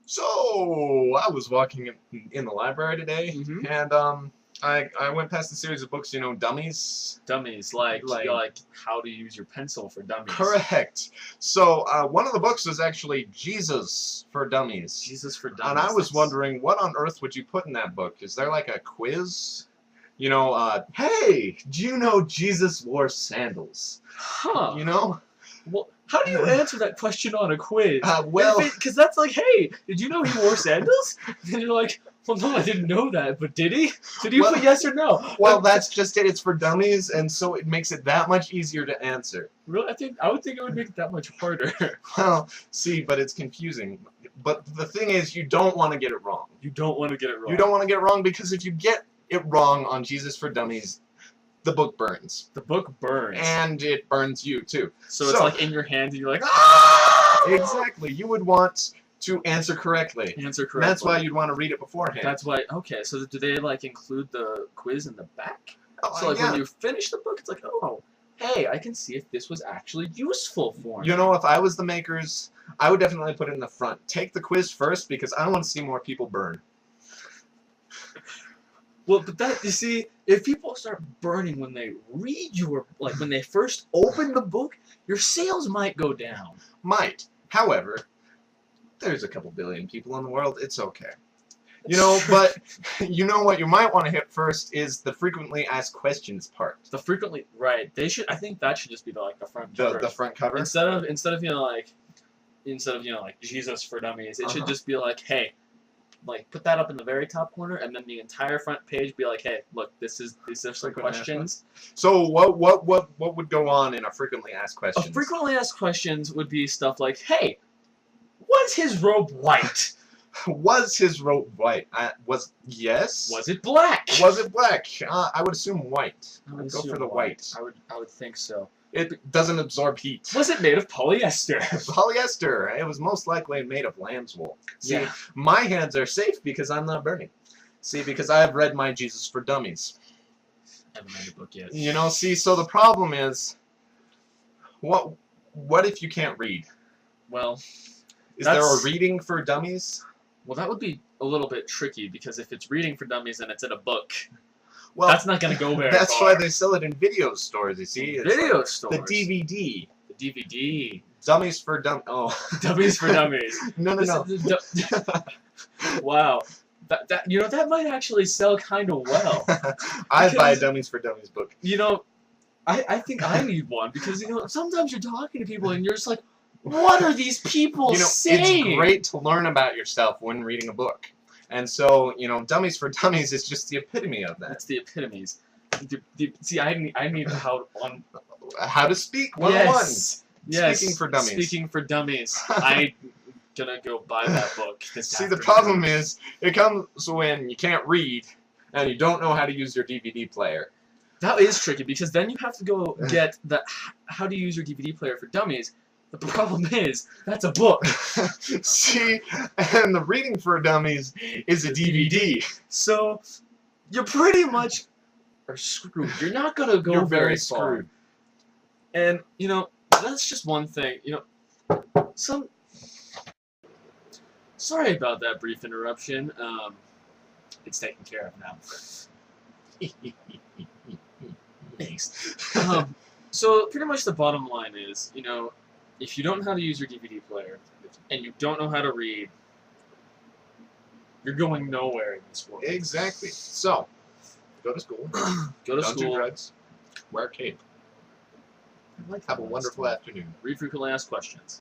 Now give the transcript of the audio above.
So I was walking in the library today, Mm-hmm. and I went past a series of books, Dummies. Dummies, like Like how to use your pencil for dummies. Correct. So one of the books was actually Jesus for Dummies. Jesus for dummies. And I was wondering, what on earth would you put in that book? Is there like a quiz? Hey, do you know Jesus wore sandals? Huh. Well, how do you answer that question on a quiz? Because that's like, hey, did you know he wore sandals? And you're like, well, no, I didn't know that, but did he? Did you put yes or no? Well, that's just it. It's for dummies, and so it makes it that much easier to answer. Really? I would think it would make it that much harder. Well, see, but it's confusing. But the thing is, you don't want to get it wrong. You don't want to get it wrong. You don't want to get it wrong because if you get it wrong on Jesus for Dummies, the book burns. The book burns. And it burns you, too. So it's like in your hands and you're like, ah! Exactly. You would want to answer correctly. Answer correctly. That's why you'd want to read it beforehand. That's why, okay, so do they, like, include the quiz in the back? Oh, so, like, yeah. when you finish the book, it's like, oh, hey, I can see if this was actually useful for me. If I was the makers, I would definitely put it in the front. Take the quiz first, because I don't want to see more people burn. Well, but that, you see, if people start burning when they read like, when they first open the book, your sales might go down. Might. However, there's a couple billion people in the world. It's okay. But you know what you might want to hit first is the frequently asked questions part. The frequently, right? They should. I think that should just be the front cover. The front cover. Instead of like Jesus for Dummies, it should just be like, hey, like put that up in the very top corner, and then the entire front page be like, hey, look, these are some questions. So what would go on in a frequently asked questions? A frequently asked questions would be stuff like, hey, was his robe white? Was his robe white? Yes. Was it black? Was it black? I would assume white. I'd go for the white. I would think so. It doesn't absorb heat. Was it made of polyester? Polyester. It was most likely made of lamb's wool. See, yeah. My hands are safe because I'm not burning. See, because I have read my Jesus for Dummies. I haven't read the book yet. See, so the problem is, what if you can't read? Well, is there a reading for dummies? Well, that would be a little bit tricky because if it's reading for dummies and it's in a book, well, that's not going to go very That's far. why they sell it in video stores, you see. It's video stores. The DVD. The DVD. Dummies for Oh. Dummies for dummies. No. Wow. That might actually sell kind of well. I'd buy a Dummies for Dummies book. I think I need one because, sometimes you're talking to people and you're just like, what are these people saying? It's great to learn about yourself when reading a book. And so, Dummies for Dummies is just the epitome of that. It's the epitomes. See, I need how to speak 101. Yes. Speaking for Dummies. Speaking for Dummies. I'm gonna go buy that book this See, afternoon. the problem is, it comes when you can't read and you don't know how to use your DVD player. That is tricky because then you have to go get the how to use your DVD player for dummies. But the problem is, that's a book. See, and the reading for dummies is a DVD. So, you pretty much are screwed. You're not going to go very far. Screwed. And, that's just one thing. Sorry about that brief interruption. It's taken care of now. Thanks. So, pretty much the bottom line is, if you don't know how to use your DVD player, and you don't know how to read, you're going nowhere in this world. Exactly. So, go to school. Go to don't school. Do drugs. Wear a cape. Have a wonderful afternoon. Read frequently asked questions.